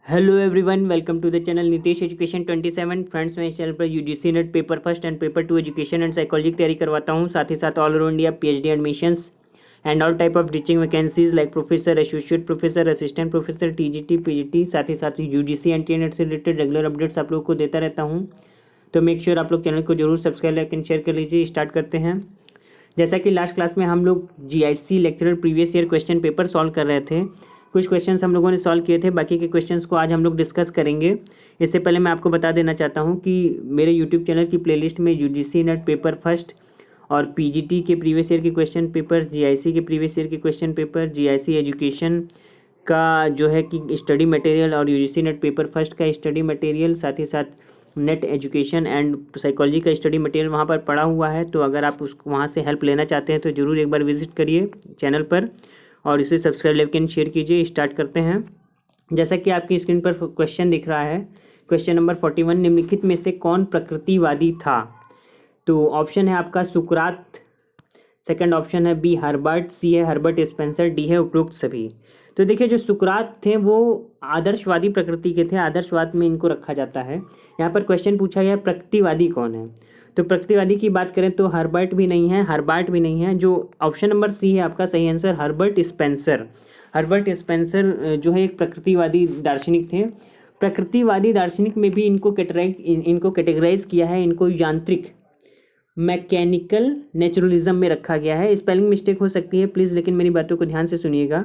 Hello everyone, welcome to the channel Nitish education 27। Friends, मैं इस channel पर UGC NET paper first and paper 2 education and psychology की तैयारी करवाता हूँ। साथ ही साथ all over India PhD admissions and all type of teaching vacancies like professor, associate professor, assistant professor, TGT, PGT, साथ ही साथ यूजीसी एंड टीएनएट से रिलेटेड रेगुलर अपडेट्स आप लोग को देता रहता हूँ। तो मेक श्योर आप लोग चैनल को जरूर सब्सक्राइब, लाइक एंड शेयर कर लीजिए। स्टार्ट करते हैं। जैसा कि लास्ट क्लास में हम लोग GIC lecturer previous year question paper solve कर रहे थे। कुछ क्वेश्चंस हम लोगों ने सॉल्व किए थे, बाकी के क्वेश्चंस को आज हम लोग डिस्कस करेंगे। इससे पहले मैं आपको बता देना चाहता हूं कि मेरे यूट्यूब चैनल की प्लेलिस्ट में यूजीसी नेट पेपर फर्स्ट और पीजीटी के प्रीवियस ईयर के क्वेश्चन पेपर, जीआईसी के प्रीवियस ईयर के क्वेश्चन पेपर, जीआईसी एजुकेशन का जो है कि स्टडी मटेरियल और यूजीसी नेट पेपर फर्स्ट का स्टडी मटेरियल, साथ ही साथ नेट एजुकेशन एंड साइकोलॉजी का स्टडी मटेरियल वहाँ पर पड़ा हुआ है। तो अगर आप उसको वहाँ से हेल्प लेना चाहते हैं तो ज़रूर एक बार विजिट करिए चैनल पर और इसे सब्सक्राइब, लाइक एंड शेयर कीजिए। स्टार्ट करते हैं। जैसा कि आपकी स्क्रीन पर क्वेश्चन दिख रहा है, क्वेश्चन नंबर 41, निम्नलिखित में से कौन प्रकृतिवादी था? तो ऑप्शन है आपका सुकरात, सेकंड ऑप्शन है बी हर्बर्ट, सी है हर्बर्ट स्पेंसर, डी है उपरोक्त सभी। तो देखिए, जो सुकरात थे वो आदर्शवादी प्रकृति के थे, आदर्शवाद में इनको रखा जाता है। यहाँ पर क्वेश्चन पूछा गया प्रकृतिवादी कौन है, तो प्रकृतिवादी की बात करें तो हर्बर्ट भी नहीं है, हर्बर्ट भी नहीं है। जो ऑप्शन नंबर सी है आपका सही answer, Herbert Spencer. Herbert Spencer जो है एक प्रकृतिवादी दार्शनिक थे। प्रकृतिवादी दार्शनिक में भी इनको कैटेगराइज किया है, इनको यांत्रिक मैकेनिकल नेचुरलिज्म में रखा गया है। स्पेलिंग मिस्टेक हो सकती है प्लीज़, लेकिन मेरी बातों को ध्यान से सुनिएगा।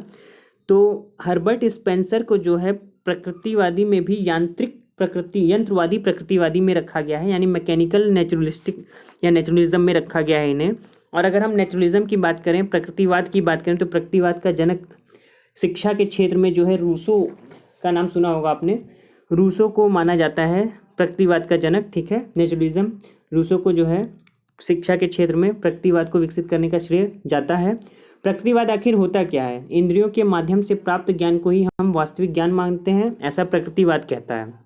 तो हर्बर्ट स्पेंसर को जो है प्रकृतिवादी में भी यंत्रवादी प्रकृतिवादी में रखा गया है, यानी मैकेनिकल नेचुरलिस्टिक या नेचुरलिज्म में रखा गया है इन्हें। और अगर हम नेचुरलिज्म की बात करें, प्रकृतिवाद की बात करें, तो प्रकृतिवाद का जनक शिक्षा के क्षेत्र में जो है रूसो का नाम सुना होगा आपने। रूसो को माना जाता है प्रकृतिवाद का जनक, ठीक है। नेचुरलिज्म रूसो को जो है शिक्षा के क्षेत्र में प्रकृतिवाद को विकसित करने का श्रेय जाता है। प्रकृतिवाद आखिर होता क्या है? इंद्रियों के माध्यम से प्राप्त ज्ञान को ही हम वास्तविक ज्ञान मानते हैं, ऐसा प्रकृतिवाद कहता है।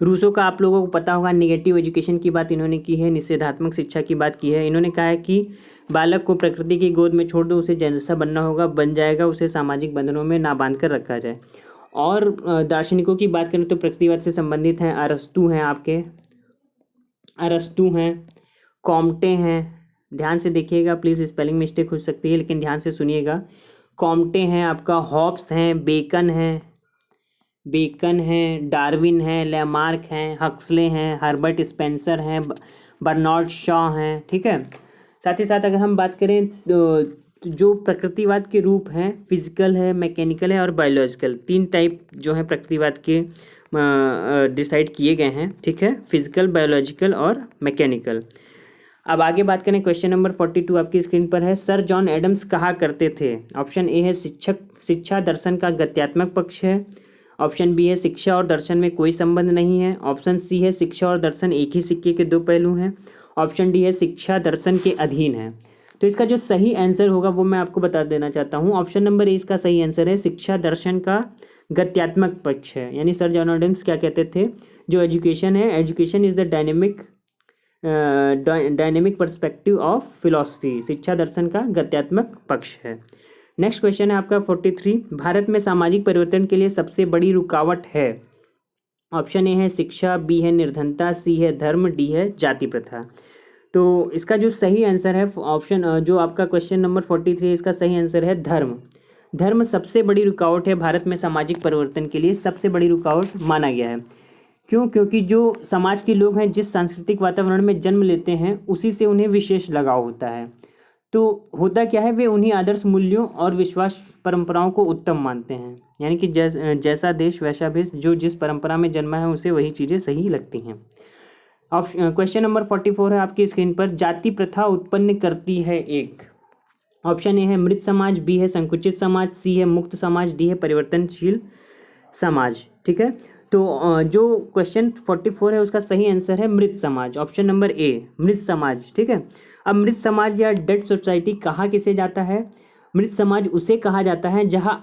रूसो का आप लोगों को पता होगा, निगेटिव एजुकेशन की बात इन्होंने की है, निषेधात्मक शिक्षा की बात की है। इन्होंने कहा है कि बालक को प्रकृति की गोद में छोड़ दो, उसे जैसा बनना होगा बन जाएगा, उसे सामाजिक बंधनों में ना बांध कर रखा जाए। और दार्शनिकों की बात करें तो प्रकृतिवाद से संबंधित हैं अरस्तू हैं, कॉम्टे हैं। ध्यान से देखिएगा प्लीज़, स्पेलिंग मिस्टेक हो सकती है लेकिन ध्यान से सुनिएगा। कॉम्टे हैं आपका, हॉब्स हैं, बेकन है, डार्विन है, लेमार्क हैं, हक्सले हैं, हर्बर्ट स्पेंसर हैं, बर्नार्ड शॉ हैं, ठीक है। साथ ही साथ अगर हम बात करें तो जो प्रकृतिवाद के रूप हैं, फिजिकल है, मैकेनिकल है और बायोलॉजिकल, 3 टाइप जो है प्रकृतिवाद के डिसाइड किए गए हैं, ठीक है। फिजिकल, बायोलॉजिकल और मैकेनिकल। अब आगे बात करें, क्वेश्चन नंबर 42 आपकी स्क्रीन पर है। सर जॉन एडम्स कहा करते थे? ऑप्शन ए है शिक्षा दर्शन का गत्यात्मक पक्ष है। ऑप्शन बी है शिक्षा और दर्शन में कोई संबंध नहीं है। ऑप्शन सी है शिक्षा और दर्शन एक ही सिक्के के 2 पहलू हैं। ऑप्शन डी है शिक्षा दर्शन के अधीन है। तो इसका जो सही आंसर होगा वो मैं आपको बता देना चाहता हूँ। ऑप्शन नंबर ए इसका सही आंसर है, शिक्षा दर्शन का गत्यात्मक पक्ष है। यानी सर जॉन एडम्स क्या कहते थे, जो एजुकेशन है, education is the dynamic perspective of philosophy, शिक्षा दर्शन का गत्यात्मक पक्ष है। नेक्स्ट क्वेश्चन है आपका 43, भारत में सामाजिक परिवर्तन के लिए सबसे बड़ी रुकावट है? ऑप्शन ए है शिक्षा, बी है निर्धनता, सी है धर्म, डी है जाति प्रथा। तो इसका जो सही आंसर है ऑप्शन जो आपका क्वेश्चन नंबर 43 इसका सही आंसर है धर्म। धर्म सबसे बड़ी रुकावट है भारत में सामाजिक परिवर्तन के लिए, सबसे बड़ी रुकावट माना गया है। क्यों? क्योंकि जो समाज के लोग हैं जिस सांस्कृतिक वातावरण में जन्म लेते हैं उसी से उन्हें विशेष लगाव होता है। तो होता क्या है, वे उन्हीं आदर्श मूल्यों और विश्वास परंपराओं को उत्तम मानते हैं। यानी कि जैसा देश वैसा भेष, जो जिस परंपरा में जन्मा है उसे वही चीज़ें सही लगती हैं। क्वेश्चन नंबर 44 है आपकी स्क्रीन पर। जाति प्रथा उत्पन्न करती है एक। ऑप्शन ए है मृत समाज, बी है संकुचित समाज, सी है मुक्त समाज, डी है परिवर्तनशील समाज, ठीक है। तो जो क्वेश्चन 44 है उसका सही आंसर है मृत समाज, ऑप्शन नंबर ए मृत समाज, ठीक है। अब मृत समाज या डेड सोसाइटी कहा किसे जाता है? मृत समाज उसे कहा जाता है जहां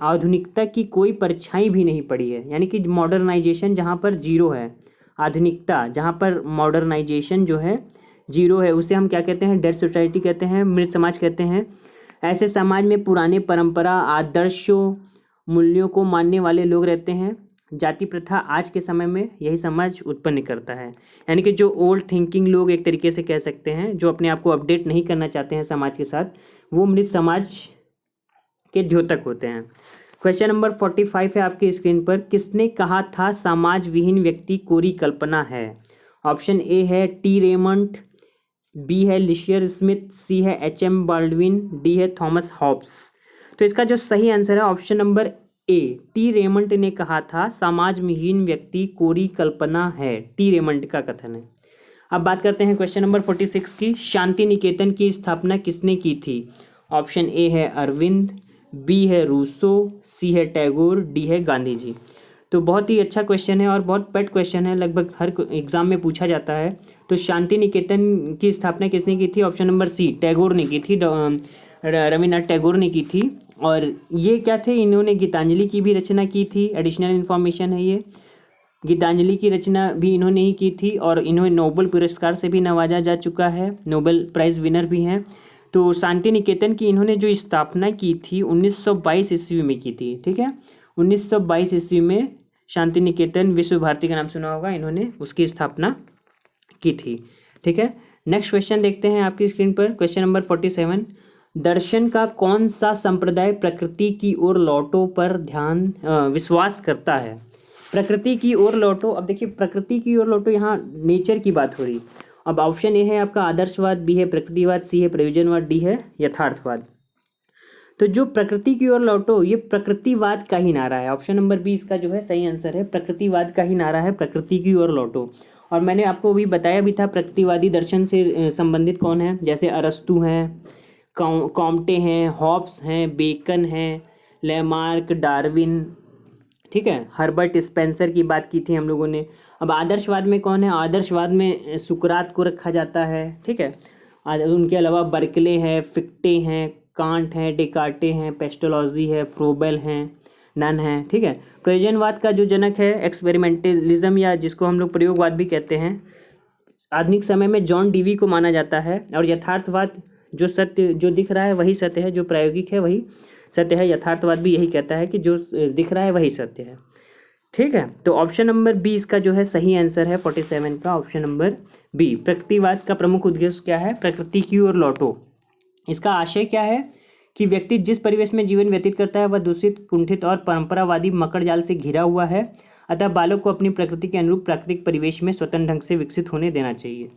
आधुनिकता की कोई परछाई भी नहीं पड़ी है, यानी कि मॉडर्नाइजेशन जहां पर जीरो है, आधुनिकता जहां पर मॉडर्नाइजेशन जो है जीरो है, उसे हम क्या कहते हैं? डेड सोसाइटी कहते हैं, मृत समाज कहते हैं। ऐसे समाज में पुराने परंपरा, आदर्शों, मूल्यों को मानने वाले लोग रहते हैं। जाति प्रथा आज के समय में यही समाज उत्पन्न करता है। यानी कि जो ओल्ड थिंकिंग लोग एक तरीके से कह सकते हैं, जो अपने आप को अपडेट नहीं करना चाहते हैं समाज के साथ, वो मृत समाज के द्योतक होते हैं। क्वेश्चन नंबर 45 है आपकी स्क्रीन पर। किसने कहा था समाज विहीन व्यक्ति कोरी कल्पना है? ऑप्शन ए है टी रेमंड, बी है लिशियर स्मिथ, सी है एच.एम. बाल्डविन, डी है थॉमस हॉब्स। तो इसका जो सही आंसर है option number A, T Raymond ने कहा था समाज विहीन व्यक्ति कोरी कल्पना है। टी रेमंड का कथन है। अब बात करते हैं क्वेश्चन नंबर 46 की। शांति निकेतन की स्थापना किसने की थी? ऑप्शन ए है अरविंद, बी है रूसो, सी है टैगोर, डी है गांधी जी। तो बहुत ही अच्छा क्वेश्चन है और बहुत पेट क्वेश्चन है, लगभग हर एग्जाम में पूछा जाता है। तो शांति निकेतन की स्थापना किसने की थी? ऑप्शन नंबर सी, टैगोर ने की थी, रविन्द्रनाथ टैगोर ने की थी। और ये क्या थे, इन्होंने गीतांजलि की भी रचना की थी। एडिशनल इन्फॉर्मेशन है ये, गीतांजलि की रचना भी इन्होंने ही की थी और इन्हें नोबेल पुरस्कार से भी नवाजा जा चुका है, नोबेल प्राइज़ विनर भी हैं। तो शांति निकेतन की इन्होंने जो स्थापना की थी 1922 ईस्वी में की थी। ठीक है, 1922 ईस्वी में शांति निकेतन, विश्व भारती का नाम सुना होगा, इन्होंने उसकी स्थापना की थी। ठीक है, नेक्स्ट क्वेश्चन देखते हैं आपकी स्क्रीन पर। Question number 47। दर्शन का कौन सा संप्रदाय प्रकृति की ओर लौटो पर विश्वास करता है? प्रकृति की ओर लौटो, अब देखिए प्रकृति की ओर लौटो, यहाँ नेचर की बात हो रही। अब ऑप्शन ए है आपका आदर्शवाद, बी है प्रकृतिवाद, सी है प्रयोजनवाद, डी है यथार्थवाद। तो जो प्रकृति की ओर लौटो, ये प्रकृतिवाद का ही नारा है। ऑप्शन नंबर बी इसका जो है सही आंसर है, प्रकृतिवाद का ही नारा है, प्रकृति की ओर लौटो। और मैंने आपको भी बताया भी था प्रकृतिवादी दर्शन से संबंधित कौन है, जैसे अरस्तु हैं, कॉम्टे हैं, हॉब्स हैं, बेकन हैं, लेमार्क, डार्विन। ठीक है, हर्बर्ट स्पेंसर की बात की थी हम लोगों ने। अब आदर्शवाद में कौन है? आदर्शवाद में सुकरात को रखा जाता है। ठीक है, उनके अलावा बर्कले हैं, फिक्टे हैं, कांट हैं, डेकार्टे हैं, पेस्टोलॉजी है, फ्रोबेल हैं, नन है। ठीक है, प्रयोजनवाद का जो जनक है एक्सपेरिमेंटलिज्म, या जिसको हम लोग प्रयोगवाद भी कहते हैं, आधुनिक समय में जॉन डीवी को माना जाता है। और यथार्थवाद, जो सत्य, जो दिख रहा है वही सत्य है, जो प्रायोगिक है वही सत्य है। यथार्थवाद भी यही कहता है कि जो दिख रहा है वही सत्य है। ठीक है, तो ऑप्शन नंबर बी इसका जो है सही आंसर है 47 का, ऑप्शन नंबर बी। प्रकृतिवाद का प्रमुख उद्देश्य क्या है? प्रकृति की ओर लौटो। इसका आशय क्या है कि व्यक्ति जिस परिवेश में जीवन व्यतीत करता है वह दूषित, कुंठित और परंपरावादी मकड़ जाल से घिरा हुआ है। अतः बालक को अपनी प्रकृति के अनुरूप प्राकृतिक परिवेश में स्वतंत्र ढंग से विकसित होने देना चाहिए।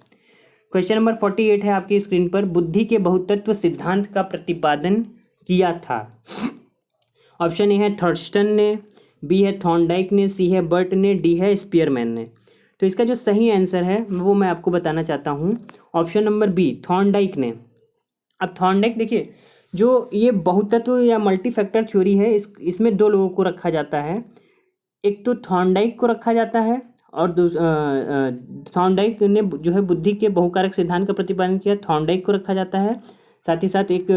क्वेश्चन नंबर 48 है आपकी स्क्रीन पर। बुद्धि के बहुतत्व सिद्धांत का प्रतिपादन किया था? ऑप्शन ए है थर्स्टन ने, बी है थॉर्नडाइक ने, सी है बर्ट ने, डी है स्पीयरमैन ने। तो इसका जो सही आंसर है वो मैं आपको बताना चाहता हूँ, ऑप्शन नंबर बी, थॉर्नडाइक ने। अब थॉर्नडाइक देखिए, जो ये बहुतत्व या मल्टी फैक्टर थ्योरी है, इसमें दो लोगों को रखा जाता है। एक तो थॉर्नडाइक को रखा जाता है और थॉर्नडाइक ने जो है बुद्धि के बहुकारक सिद्धांत का प्रतिपादन किया, थॉर्नडाइक को रखा जाता है। साथ ही साथ एक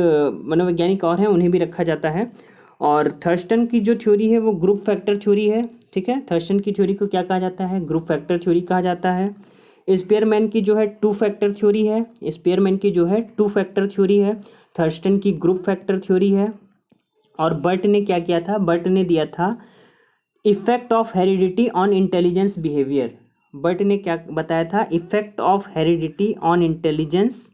मनोवैज्ञानिक और हैं, उन्हें भी रखा जाता है। और थर्स्टन की जो थ्योरी है वो ग्रुप फैक्टर थ्योरी है। ठीक है, थर्स्टन की थ्योरी को क्या कहा जाता है? ग्रुप फैक्टर थ्योरी कहा जाता है। स्पीयरमैन की जो है टू फैक्टर थ्योरी है, स्पीयरमैन की जो है टू फैक्टर थ्योरी है। थर्स्टन की ग्रुप फैक्टर थ्योरी है। और बर्ट ने क्या किया था? बर्ट ने दिया था effect of heredity on intelligence behaviour. Burt ने क्या बताया था? Effect of heredity on intelligence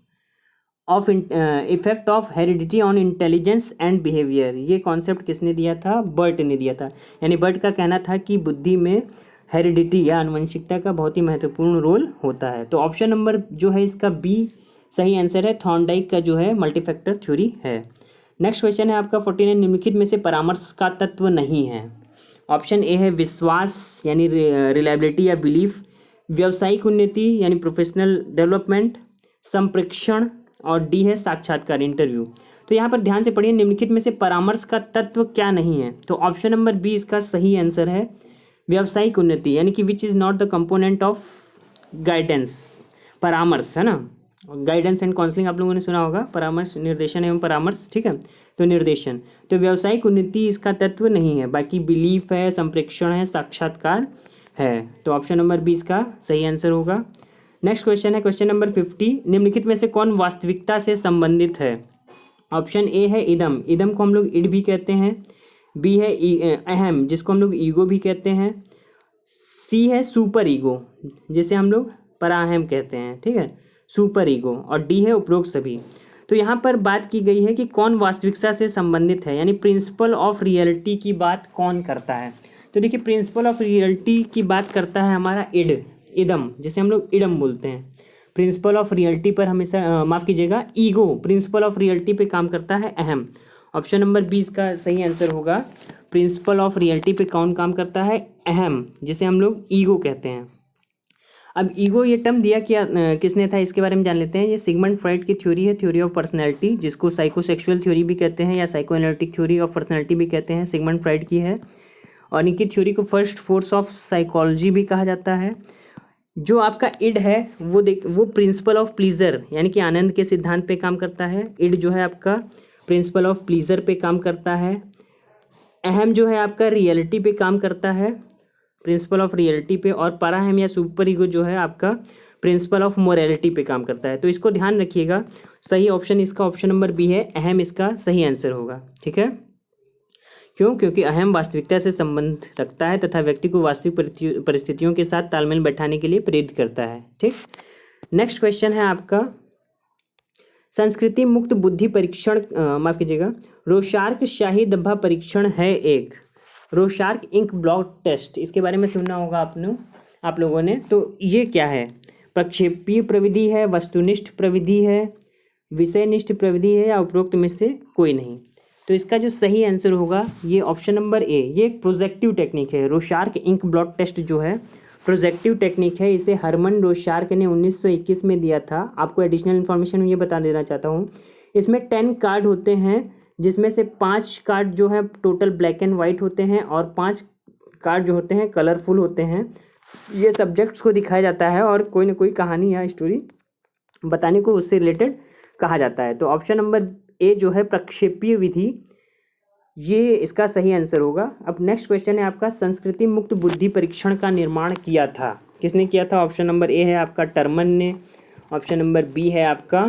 effect of heredity on intelligence and behaviour. ये कॉन्सेप्ट किसने दिया था? बर्ट ने दिया था। यानी बर्ट का कहना था कि बुद्धि में हेरिडिटी या आनुवंशिकता का बहुत ही महत्वपूर्ण रोल होता है। तो ऑप्शन नंबर जो है इसका बी सही आंसर है, थॉर्नडाइक का जो है मल्टीफैक्टर थ्योरी है। नेक्स्ट क्वेश्चन है आपका 49। निम्नलिखित में से परामर्श का तत्व नहीं है। ऑप्शन ए है विश्वास यानी रिलायबिलिटी या बिलीफ, व्यावसायिक उन्नति यानी प्रोफेशनल डेवलपमेंट, संप्रेक्षण, और डी है साक्षात्कार इंटरव्यू। तो यहाँ पर ध्यान से पढ़िए, निम्नलिखित में से परामर्श का तत्व क्या नहीं है? तो ऑप्शन नंबर बी इसका सही आंसर है, व्यावसायिक उन्नति, यानी कि which is not the component of guidance. परामर्श है ना, गाइडेंस एंड काउंसलिंग आप लोगों ने सुना होगा, परामर्श, निर्देशन एवं परामर्श। ठीक है, तो निर्देशन, तो व्यावसायिक उन्नति इसका तत्व नहीं है, बाकी बिलीफ है, संप्रेक्षण है, साक्षात्कार है। तो ऑप्शन नंबर बी इसका सही आंसर होगा। नेक्स्ट क्वेश्चन है क्वेश्चन नंबर 50। निम्नलिखित में से कौन वास्तविकता से संबंधित है? ऑप्शन ए है इदम, इदम को हम लोग इड भी कहते हैं। बी है अहम, जिसको हम लोग ईगो भी कहते हैं, सी है सुपर ईगो, जिसे हम लोग पराअहम कहते हैं, ठीक है, सुपर ईगो, और डी है उपरोक्त सभी। तो यहाँ पर बात की गई है कि कौन वास्तविकता से संबंधित है, यानी प्रिंसिपल ऑफ रियलिटी की बात कौन करता है। तो देखिए प्रिंसिपल ऑफ रियलिटी की बात करता है हमारा इदम, जिसे हम लोग इडम बोलते हैं। प्रिंसिपल ऑफ रियलिटी पर हमेशा माफ़ कीजिएगा ईगो, प्रिंसिपल ऑफ रियलिटी पे काम करता है अहम। ऑप्शन नंबर 20 का सही आंसर होगा। प्रिंसिपल ऑफ रियलिटी पे कौन काम करता है, अहम, जिसे हम लोग ईगो कहते हैं। अब ईगो ये टर्म दिया क्या किसने था, इसके बारे में जान लेते हैं। ये सिगमंड फ्रॉइड की थ्योरी है, थ्योरी ऑफ पर्सनैलिटी, जिसको साइकोसेक्सुअल थ्योरी भी कहते हैं या psycho analytic theory of personality भी कहते हैं, सिगमंड फ्रॉइड की है। और इनकी थ्योरी को फर्स्ट फोर्स ऑफ साइकोलॉजी भी कहा जाता है। जो आपका इड है वो प्रिंसिपल ऑफ प्लीजर, यानी कि आनंद के सिद्धांत पे काम करता है। इड जो है आपका प्रिंसिपल ऑफ प्लीजर पे काम करता है। अहम जो है आपका रियलिटी पे काम करता है, प्रिंसिपल ऑफ रियलिटी पे। और पराअहम या सुपर ईगो जो है आपका प्रिंसिपल ऑफ मोरालिटी पे काम करता है। तो इसको ध्यान रखिएगा, सही ऑप्शन इसका ऑप्शन नंबर बी है, अहम इसका सही आंसर होगा, ठीक है। क्यों? क्योंकि अहम वास्तविकता से संबंध रखता है तथा व्यक्ति को वास्तविक परिस्थितियों के साथ तालमेल बैठाने के लिए प्रेरित करता है, ठीक। नेक्स्ट क्वेश्चन है आपका संस्कृति मुक्त बुद्धि परीक्षण, माफ कीजिएगा, रोशार्क शाही धब्बा परीक्षण है एक। रोशार्क इंक ब्लॉट टेस्ट, इसके बारे में सुनना होगा आप लोगों ने। तो ये क्या है? प्रक्षेपीय प्रविधि है, वस्तुनिष्ठ प्रविधि है, विषयनिष्ठ प्रविधि है, या उपरोक्त में से कोई नहीं। तो इसका जो सही आंसर होगा ये ऑप्शन नंबर ए, ये एक प्रोजेक्टिव टेक्निक है। रोशार्क इंक ब्लॉट टेस्ट जो है प्रोजेक्टिव टेक्निक है। इसे हरमन रोशार्क ने 1921 में दिया था। आपको एडिशनल इन्फॉर्मेशन ये बता देना चाहता हूँ, इसमें 10 कार्ड होते हैं, जिसमें से 5 कार्ड जो है टोटल ब्लैक एंड वाइट होते हैं और 5 कार्ड जो होते हैं कलरफुल होते हैं। ये सब्जेक्ट्स को दिखाया जाता है और कोई ना कोई कहानी या स्टोरी बताने को उससे रिलेटेड कहा जाता है। तो ऑप्शन नंबर ए जो है प्रक्षेपीय विधि, ये इसका सही आंसर होगा। अब नेक्स्ट क्वेश्चन है आपका संस्कृति मुक्त बुद्धि परीक्षण का निर्माण किया था, किसने किया था? ऑप्शन नंबर ए है आपका टर्मन ने, ऑप्शन नंबर बी है आपका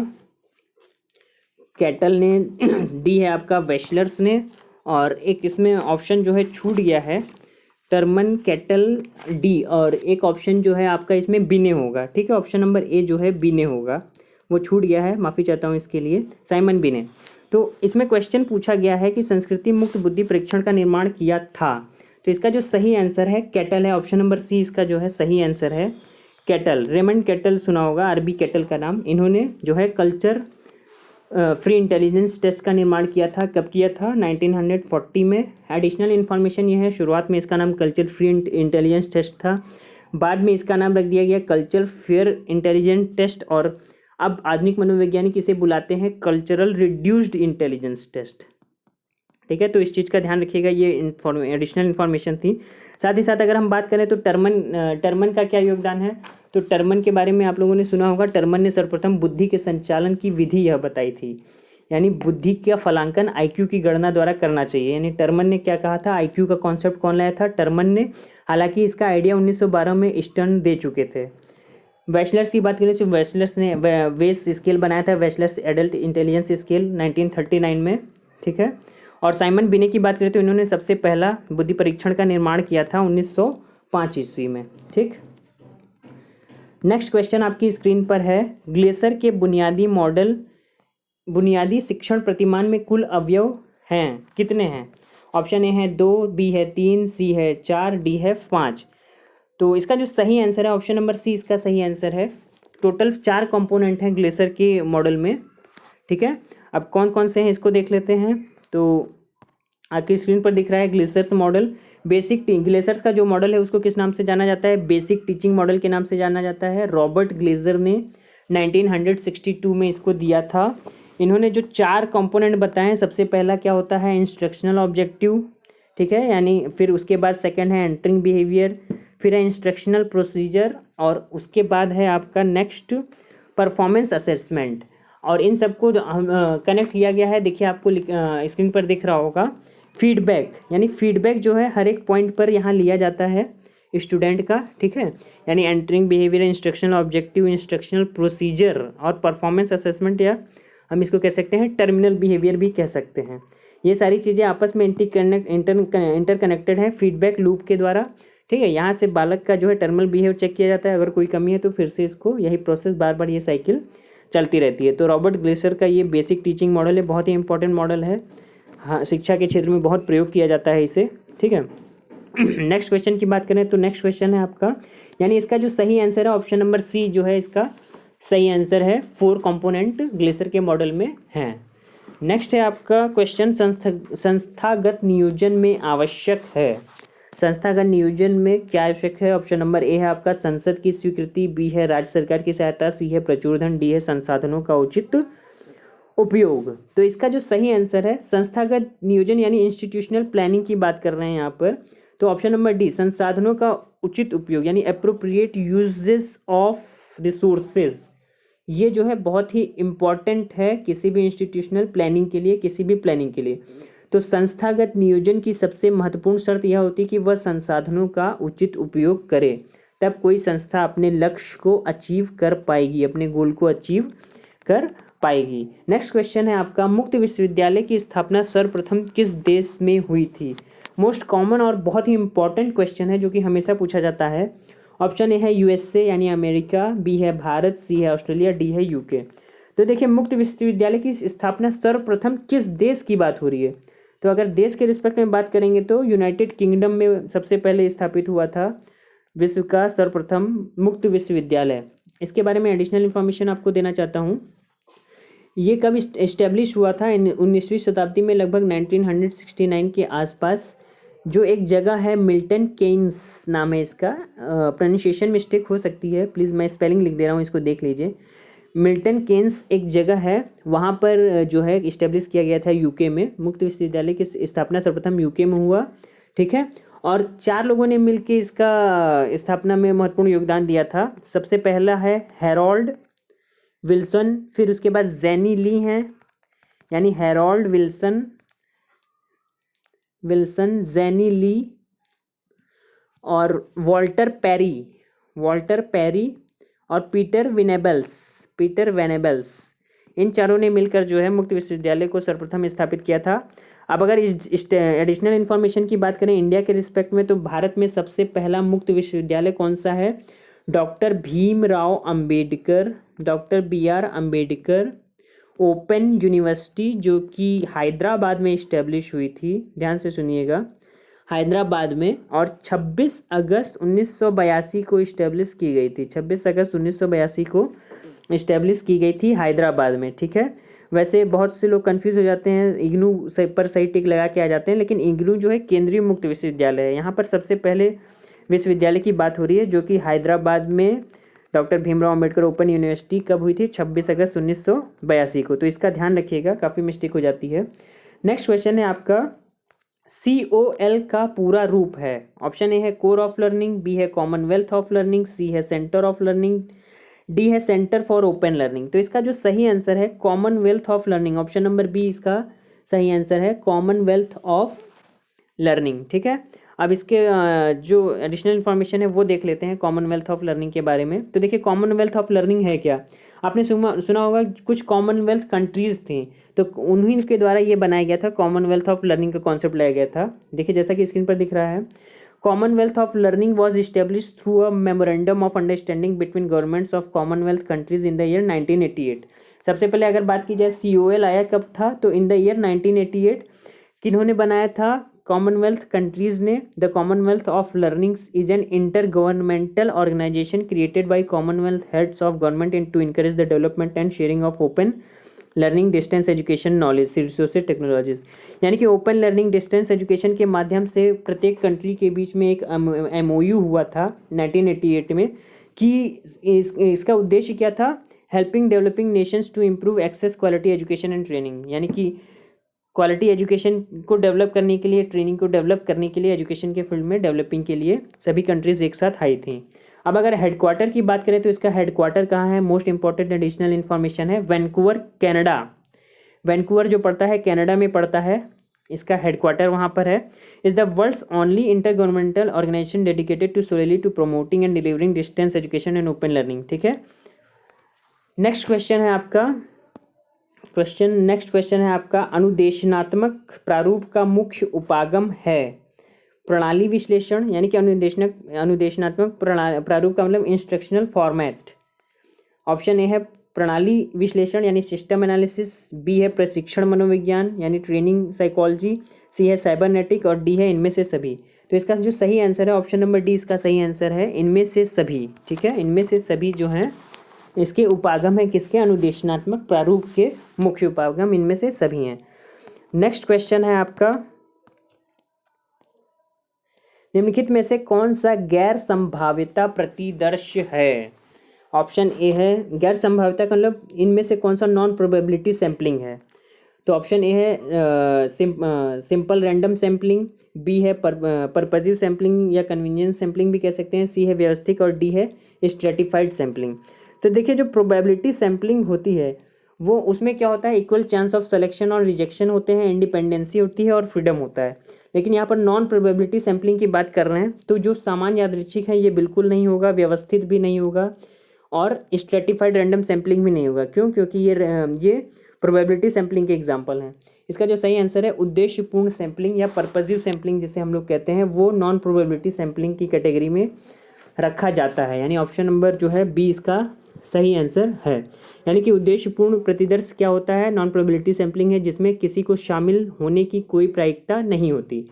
कैटल ने, डी है आपका वेशलर्स ने, और एक इसमें ऑप्शन जो है छूट गया है, टर्मन, कैटल, डी, और एक ऑप्शन जो है आपका इसमें बिने होगा, ठीक है। ऑप्शन नंबर ए जो है बिने होगा, वो छूट गया है, माफ़ी चाहता हूँ इसके लिए, साइमन बिने। तो इसमें क्वेश्चन पूछा गया है कि संस्कृति मुक्त बुद्धि परीक्षण का निर्माण किया था, तो इसका जो सही आंसर है कैटल है। ऑप्शन नंबर सी इसका जो है सही आंसर है कैटल। रेमंड कैटल सुना होगा, आरबी कैटल का नाम। इन्होंने जो है कल्चर फ्री इंटेलिजेंस टेस्ट का निर्माण किया था। कब किया था? 1940 में। एडिशनल इन्फॉर्मेशन ये है, शुरुआत में इसका नाम कल्चर फ्री इंटेलिजेंस टेस्ट था, बाद में इसका नाम रख दिया गया कल्चर फेयर इंटेलिजेंस टेस्ट, और अब आधुनिक मनोवैज्ञानिक इसे बुलाते हैं कल्चरल रिड्यूस्ड इंटेलिजेंस टेस्ट, ठीक है। तो इस चीज़ का ध्यान रखिएगा, ये एडिशनल इन्फॉर्मेशन थी। साथ ही साथ अगर हम बात करें तो टर्मन का क्या योगदान है, तो टर्मन के बारे में आप लोगों ने सुना होगा। टर्मन ने सर्वप्रथम बुद्धि के संचालन की विधि यह बताई थी, यानी बुद्धि का फलांकन आईक्यू की गणना द्वारा करना चाहिए। यानी टर्मन ने क्या कहा था, आईक्यू का कॉन्सेप्ट कौन लाया था? टर्मन ने। हालांकि इसका आइडिया 1912 में स्टर्न दे चुके थे। वेशलर्स की बात करें तो वेशलर्स ने वेस स्केल बनाया था, वेशलर्स एडल्ट इंटेलिजेंस स्केल 1939 में, ठीक है। और साइमन बिने की बात करें तो इन्होंने सबसे पहला बुद्धि परीक्षण का निर्माण किया था 1905 ईस्वी में, ठीक। नेक्स्ट क्वेश्चन आपकी स्क्रीन पर है, ग्लेसर के बुनियादी शिक्षण प्रतिमान में कुल अवयव हैं, कितने हैं? ऑप्शन ए है 2, बी है 3, सी है 4, डी है 5। तो इसका जो सही आंसर है ऑप्शन नंबर सी इसका सही आंसर है। टोटल 4 कंपोनेंट हैं ग्लेसर के मॉडल में, ठीक है। अब कौन कौन से हैं इसको देख लेते हैं। तो आपकी स्क्रीन पर दिख रहा है ग्लेसर्स मॉडल। ग्लेसर्स का जो मॉडल है उसको किस नाम से जाना जाता है? बेसिक टीचिंग मॉडल के नाम से जाना जाता है। रॉबर्ट ग्लेजर ने 1962 में इसको दिया था। इन्होंने जो 4 कंपोनेंट बताए, सबसे पहला क्या होता है? इंस्ट्रक्शनल ऑब्जेक्टिव, ठीक है, यानी फिर उसके बाद सेकंड है एंटरिंग बिहेवियर, फिर है इंस्ट्रक्शनल प्रोसीजर, और उसके बाद है आपका नेक्स्ट परफॉर्मेंस असेसमेंट। और इन सबको कनेक्ट किया गया है, देखिए आपको स्क्रीन पर दिख रहा होगा फीडबैक, यानी फीडबैक जो है हर एक पॉइंट पर यहाँ लिया जाता है स्टूडेंट का, ठीक है। यानी entering behaviour, instructional objective, instructional procedure और परफॉर्मेंस असेसमेंट, या हम इसको कह सकते हैं टर्मिनल बिहेवियर भी कह सकते हैं। ये सारी चीज़ें आपस में इंटरकनेक्टेड हैं फीडबैक लूप के द्वारा। ठीक है, यहाँ से बालक का जो है टर्मिनल बिहेव चेक किया जाता है, अगर कोई कमी है तो फिर से इसको यही प्रोसेस बार बार ये साइकिल चलती रहती है। तो रॉबर्ट ग्लेसर का ये बेसिक टीचिंग मॉडल है, बहुत ही इंपॉर्टेंट मॉडल है। हाँ, शिक्षा के क्षेत्र में बहुत प्रयोग किया जाता है इसे। ठीक है, नेक्स्ट क्वेश्चन की बात करें तो नेक्स्ट क्वेश्चन है आपका, यानी इसका जो सही आंसर है ऑप्शन नंबर सी जो है इसका सही आंसर है। 4 कंपोनेंट ग्लेसर के मॉडल में हैं। नेक्स्ट है आपका क्वेश्चन, संस्थागत नियोजन में आवश्यक है। संस्थागत नियोजन में क्या आवश्यक है? ऑप्शन नंबर ए है आपका संसद की स्वीकृति, बी है राज्य सरकार की सहायता, सी है प्रचुर धन, डी है संसाधनों का उचित उपयोग। तो इसका जो सही आंसर है संस्थागत नियोजन यानी इंस्टीट्यूशनल प्लानिंग की बात कर रहे हैं यहाँ पर, तो ऑप्शन नंबर डी संसाधनों का उचित उपयोग यानी अप्रोप्रिएट यूजेस ऑफ रिसोर्सेज, ये जो है बहुत ही इम्पॉर्टेंट है किसी भी इंस्टीट्यूशनल प्लानिंग के लिए, किसी भी प्लानिंग के लिए। तो संस्थागत नियोजन की सबसे महत्वपूर्ण शर्त यह होती है कि वह संसाधनों का उचित उपयोग करे, तब कोई संस्था अपने लक्ष्य को अचीव कर पाएगी, अपने गोल को अचीव कर पाएगी। नेक्स्ट क्वेश्चन है आपका, मुक्त विश्वविद्यालय की स्थापना सर्वप्रथम किस देश में हुई थी? मोस्ट कॉमन और बहुत ही इंपॉर्टेंट क्वेश्चन है जो कि हमेशा पूछा जाता है। ऑप्शन ए है यूएसए यानी अमेरिका, बी है भारत, सी है ऑस्ट्रेलिया, डी है यूके। तो देखिए मुक्त विश्वविद्यालय की स्थापना सर्वप्रथम किस देश की बात हो रही है? तो अगर देश के रिस्पेक्ट में बात करेंगे तो यूनाइटेड किंगडम में सबसे पहले स्थापित हुआ था विश्व का सर्वप्रथम मुक्त विश्वविद्यालय। इसके बारे में एडिशनल इन्फॉर्मेशन आपको देना चाहता हूँ। ये कब इस्टेब्लिश हुआ था? 19वीं शताब्दी में, लगभग 1969 के आसपास। जो एक जगह है मिल्टन केन्स नाम है इसका, प्रोनाउंसिएशन मिस्टेक हो सकती है, प्लीज़ मैं स्पेलिंग लिख दे रहा हूँ, इसको देख लीजिए। मिल्टन केन्स एक जगह है, वहाँ पर जो है इस्टेब्लिश किया गया था यूके में। मुक्त विश्वविद्यालय की स्थापना सर्वप्रथम यूके में हुआ। ठीक है, और 4 लोगों ने मिलकर इसका स्थापना में महत्वपूर्ण योगदान दिया था। सबसे पहला है हैरोल्ड विल्सन, फिर उसके बाद जेनी ली हैं, यानी हैरोल्ड विल्सन, जेनी ली और वॉल्टर पेरी और पीटर वेनेबल्स, इन चारों ने मिलकर जो है मुक्त विश्वविद्यालय को सर्वप्रथम स्थापित किया था। अब अगर एडिशनल इन्फॉर्मेशन की बात करें इंडिया के रिस्पेक्ट में, तो भारत में सबसे पहला मुक्त विश्वविद्यालय कौन सा है? Doctor Bhimrao Ambedkar, doctor BR Ambedkar open university, जो कि हैदराबाद में इस्टेब्लिश हुई थी, ध्यान से सुनिएगा, हैदराबाद में, और 26 अगस्त 1982 को इस्टेब्लिश की गई थी। 26 अगस्त 1982 को इस्टेब्लिश की गई थी हैदराबाद में। ठीक है, वैसे बहुत से लोग कंफ्यूज हो जाते हैं, इग्नू पर सही टिक लगा के आ जाते हैं, लेकिन इग्नू जो है केंद्रीय मुक्त विश्वविद्यालय है। यहाँ पर सबसे पहले विश्वविद्यालय की बात हो रही है जो कि हैदराबाद में doctor Bhimrao Ambedkar open university कब हुई थी? 26 अगस्त 1982 को। तो इसका ध्यान रखिएगा, काफ़ी मिस्टेक हो जाती है। नेक्स्ट क्वेश्चन है आपका, COL का पूरा रूप है। ऑप्शन ए है कोर ऑफ लर्निंग, बी है कॉमनवेल्थ ऑफ लर्निंग, सी है सेंटर ऑफ लर्निंग, डी है सेंटर फॉर ओपन लर्निंग। तो इसका जो सही आंसर है Commonwealth of Learning, option number B इसका सही आंसर है, कॉमनवेल्थ ऑफ लर्निंग। ठीक है, अब इसके जो एडिशनल इन्फॉर्मेशन है वो देख लेते हैं कॉमनवेल्थ ऑफ लर्निंग के बारे में। तो देखिए कॉमनवेल्थ ऑफ लर्निंग है क्या? आपने सुना होगा कुछ कॉमनवेल्थ कंट्रीज़ थी, तो उन्हीं के द्वारा ये बनाया गया था, कॉमनवेल्थ ऑफ लर्निंग का कॉन्सेप्ट लाया गया था। देखिए जैसा कि स्क्रीन पर दिख रहा है, Commonwealth of learning was establish through a memorandum of understanding between governments of Commonwealth countries in the year 1988। सबसे पहले अगर बात की जाए COL आया कब था, तो इन द ईयर 1988। किन्होंने बनाया था? कॉमनवेल्थ कंट्रीज ने। The Commonwealth of Learning is an inter governmental organisation created by Commonwealth heads of government in to encourage the development and sharing of open learning, distance education, knowledge resources, technologies. यानी कि open learning, distance education के माध्यम से प्रत्येक country के बीच में एक MOU हुआ था 1988 में कि इसका उद्देश्य क्या था? Helping developing nations to improve access, quality education and training. यानी कि क्वालिटी एजुकेशन को डेवलप करने के लिए, ट्रेनिंग को डेवलप करने के लिए, एजुकेशन के फील्ड में डेवलपिंग के लिए सभी कंट्रीज़ एक साथ आई थी। अब अगर हेडक्वार्टर की बात करें तो इसका हेडक्वार्टर कहाँ है? मोस्ट इंपॉर्टेंट एडिशनल इन्फॉर्मेशन है वैंकूवर, कनाडा। वैंकूवर जो पड़ता है कनाडा में पड़ता है, इसका हेडक्वार्टर वहाँ पर है। Is the world's only inter governmental organisation dedicated to solely to promoting and delivering distance education and open learning. ठीक है, नेक्स्ट क्वेश्चन है आपका, क्वेश्चन नेक्स्ट क्वेश्चन है आपका, अनुदेशनात्मक प्रारूप का मुख्य उपागम है प्रणाली विश्लेषण, यानी कि अनुदेशनात्मक प्रारूप का मतलब इंस्ट्रक्शनल फॉर्मेट। ऑप्शन ए है प्रणाली विश्लेषण यानी सिस्टम एनालिसिस, बी है प्रशिक्षण मनोविज्ञान यानी ट्रेनिंग साइकोलॉजी, सी है साइबरनेटिक और डी है इनमें से सभी। तो इसका जो सही आंसर है ऑप्शन नंबर डी इसका सही आंसर है, इनमें से सभी। ठीक है, इनमें से सभी जो हैं इसके उपागम है किसके, अनुदेशनात्मक प्रारूप के मुख्य उपागम इनमें से सभी हैं। नेक्स्ट क्वेश्चन है आपका, निम्नलिखित में से कौन सा गैर संभाव्यता प्रतिदर्श है। ऑप्शन ए है गैर संभाव्यता का मतलब इनमें से कौन सा नॉन प्रोबेबिलिटी सैम्पलिंग है। तो ऑप्शन ए है सिंपल रैंडम सैम्पलिंग, बी है परपजिव सैम्पलिंग या कन्वीनियंस सैम्पलिंग भी कह सकते हैं, सी है व्यवस्थित और डी है स्ट्रेटिफाइड सैम्पलिंग। तो देखिए जो प्रोबेबिलिटी सैम्पलिंग होती है वो उसमें क्या होता है, इक्वल चांस ऑफ सिलेक्शन और रिजेक्शन होते हैं, इंडिपेंडेंसी होती है और फ्रीडम होता है। लेकिन यहाँ पर नॉन प्रोबेबिलिटी सैम्पलिंग की बात कर रहे हैं तो जो सामान्य यादृच्छिक है ये बिल्कुल नहीं होगा, व्यवस्थित भी नहीं होगा और स्ट्रेटिफाइड रैंडम सैम्पलिंग भी नहीं होगा। क्यों? क्योंकि ये प्रोबेबिलिटी सैम्पलिंग के एग्जाम्पल हैं। इसका जो सही आंसर है उद्देश्यपूर्ण सैम्पलिंग या पर्पजिव सैम्पलिंग जिसे हम लोग कहते हैं वो नॉन प्रोबेबिलिटी सैम्पलिंग की कैटेगरी में रखा जाता है, यानी ऑप्शन नंबर जो है बी इसका सही आंसर है। यानी कि उद्देश्यपूर्ण प्रतिदर्श क्या होता है, नॉन प्रोबेबिलिटी सैम्पलिंग है जिसमें किसी को शामिल होने की कोई प्रायिकता नहीं होती।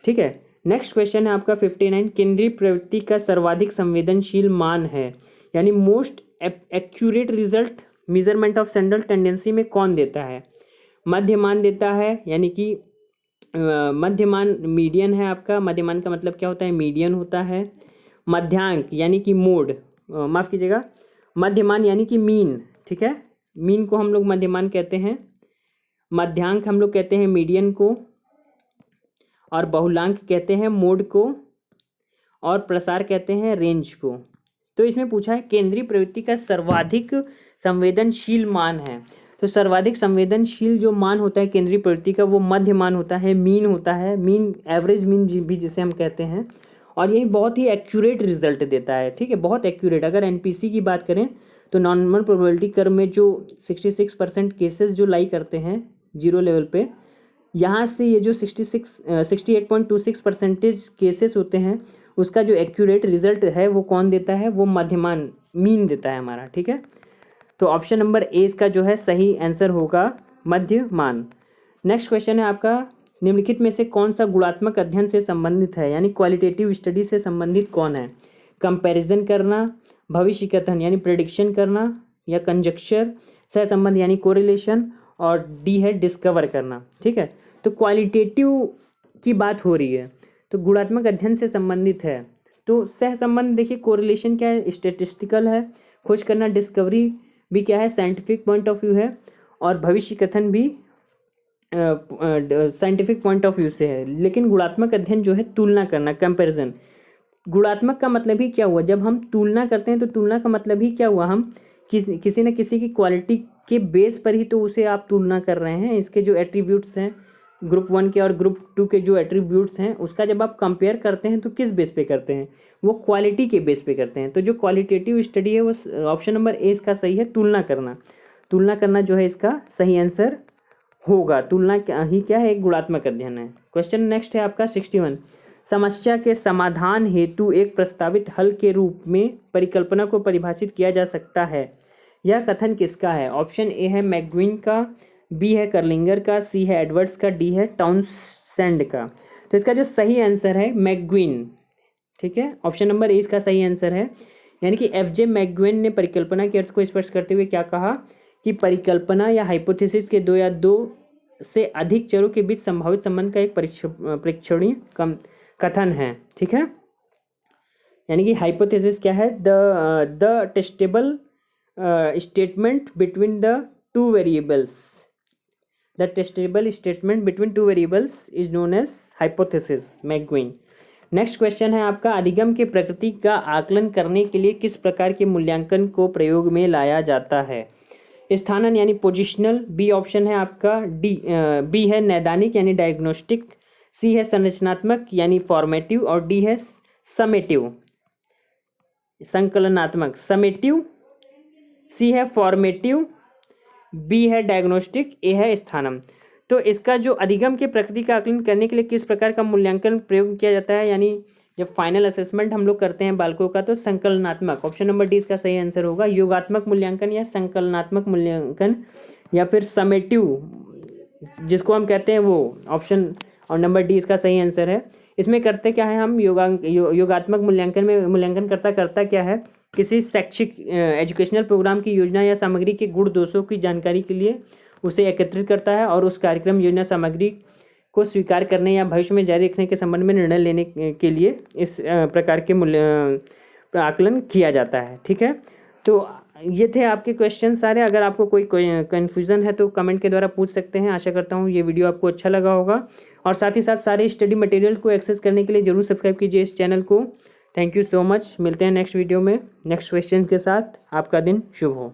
ठीक है, नेक्स्ट क्वेश्चन है आपका 59, केंद्रीय प्रवृत्ति का सर्वाधिक संवेदनशील मान है, यानी most accurate result measurement of central tendency में कौन देता है। मध्यमान देता है, यानी कि मध्यमान मीडियन है आपका, मध्यमान का मतलब क्या होता है, मीडियन होता है। मध्यांक यानी कि मोड, माफ़ कीजिएगा, मध्यमान यानी कि मीन। ठीक है, मीन को हम लोग मध्यमान कहते हैं, मध्यांक हम लोग कहते हैं मीडियन को, और बहुलांक कहते हैं मोड को, और प्रसार कहते हैं रेंज को। तो इसमें पूछा है केंद्रीय प्रवृत्ति का सर्वाधिक संवेदनशील मान है। तो सर्वाधिक संवेदनशील जो मान होता है केंद्रीय प्रवृत्ति का वो मध्य मान होता है, मीन होता है, मीन एवरेज मीन भी जिसे हम कहते हैं, और यही बहुत ही एक्यूरेट रिजल्ट देता है। ठीक है, बहुत एक्यूरेट। अगर एनपीसी की बात करें तो नॉर्मल प्रोबेबिलिटी कर्व में जो 66% केसेस जो लाई करते हैं जीरो लेवल पे, यहाँ से ये जो 68.26% केसेस होते हैं उसका जो एक्यूरेट रिजल्ट है वो कौन देता है, वो मध्यमान मीन देता है हमारा। ठीक है, तो ऑप्शन नंबर ए इसका जो है सही आंसर होगा मध्यमान। नेक्स्ट क्वेश्चन है आपका, निम्नलिखित में से कौन सा गुणात्मक अध्ययन से संबंधित है, यानी क्वालिटेटिव स्टडी से संबंधित कौन है। कंपैरिजन करना, भविष्य कथन यानी प्रेडिक्शन करना, या कंजक्चर, सहसंबंध यानी कोरिलेशन, और डी है डिस्कवर करना। ठीक है, तो क्वालिटेटिव की बात हो रही है तो गुणात्मक अध्ययन से संबंधित है, तो सहसंबंध देखिए, कोरिलेशन क्या है, स्टेटिस्टिकल है, खोज करना डिस्कवरी भी क्या है, साइंटिफिक पॉइंट ऑफ व्यू है, और भविष्य कथन भी साइंटिफिक पॉइंट ऑफ व्यू से है। लेकिन गुणात्मक अध्ययन जो है तुलना करना, कंपैरिजन। गुणात्मक का मतलब ही क्या हुआ, जब हम तुलना करते हैं तो तुलना का मतलब ही क्या हुआ, हम किसी न किसी की क्वालिटी के बेस पर ही तो उसे आप तुलना कर रहे हैं। इसके जो एट्रीब्यूट्स हैं ग्रुप 1 के और ग्रुप 2 के जो एट्रीब्यूट्स हैं उसका जब आप कंपेयर करते हैं तो किस बेस पे करते हैं, वो क्वालिटी के बेस पे करते हैं। तो जो क्वालिटेटिव स्टडी है वो ऑप्शन नंबर ए इसका सही है, तुलना करना। तुलना करना जो है इसका सही आंसर होगा। तुलना ही क्या है, एक गुणात्मक अध्ययन है। क्वेश्चन नेक्स्ट है आपका 61, समस्या के समाधान हेतु एक प्रस्तावित हल के रूप में परिकल्पना को परिभाषित किया जा सकता है, यह कथन किसका है। ऑप्शन ए है मैकग्विन का, बी है कर्लिंगर का, सी है एडवर्ड्स का, डी है टाउनसेंड का। तो इसका जो सही आंसर है मैकग्विन। ठीक है, ऑप्शन नंबर ए इसका सही आंसर है। यानी कि एफजे मैकग्विन ने परिकल्पना के अर्थ को स्पष्ट करते हुए क्या कहा कि परिकल्पना या हाइपोथेसिस के दो या दो से अधिक चरों के बीच संभावित संबंध का एक परीक्षणीय कथन है। ठीक है, यानी कि हाइपोथेसिस क्या है, the testable statement between the two variables, the testable statement between two variables is known as hypothesis, McGuigan. Next question है आपका, अधिगम के प्रकृति का आकलन करने के लिए किस प्रकार के मूल्यांकन को प्रयोग में लाया जाता है। स्थानन यानी पोजिशनल, बी ऑप्शन है आपका, बी है नैदानिक यानी डायग्नोस्टिक, सी है संरचनात्मक यानी फॉर्मेटिव, और डी है समेटिव संकलनात्मक, समेटिव, सी है फॉर्मेटिव, बी है डायग्नोस्टिक, ए है स्थानम। तो इसका जो अधिगम के प्रकृति का आकलन करने के लिए किस प्रकार का मूल्यांकन प्रयोग किया जाता है, यानी जब फाइनल असेसमेंट हम लोग करते हैं बालकों का, तो संकलनात्मक, ऑप्शन नंबर डी इसका सही आंसर होगा। योगात्मक मूल्यांकन या संकलनात्मक मूल्यांकन या फिर समेटिव जिसको हम कहते हैं वो, ऑप्शन और नंबर डी इसका सही आंसर है। इसमें करते क्या है हम, योगात्मक मूल्यांकन में मूल्यांकन करता क्या है, किसी शैक्षिक एजुकेशनल प्रोग्राम की योजना या सामग्री के गुण दोषों की जानकारी के लिए उसे एकत्रित करता है और उस कार्यक्रम योजना सामग्री को स्वीकार करने या भविष्य में जारी रखने के संबंध में निर्णय लेने के लिए इस प्रकार के मूल्य आकलन किया जाता है। ठीक है, तो ये थे आपके क्वेश्चन सारे। अगर आपको कोई कन्फ्यूज़न है तो कमेंट के द्वारा पूछ सकते हैं। आशा करता हूँ ये वीडियो आपको अच्छा लगा होगा, और साथ ही साथ सारे स्टडी मटेरियल को एक्सेस करने के लिए जरूर सब्सक्राइब कीजिए इस चैनल को। Thank you so much. मिलते हैं नेक्स्ट वीडियो में नेक्स्ट क्वेश्चन के साथ। आपका दिन शुभ हो।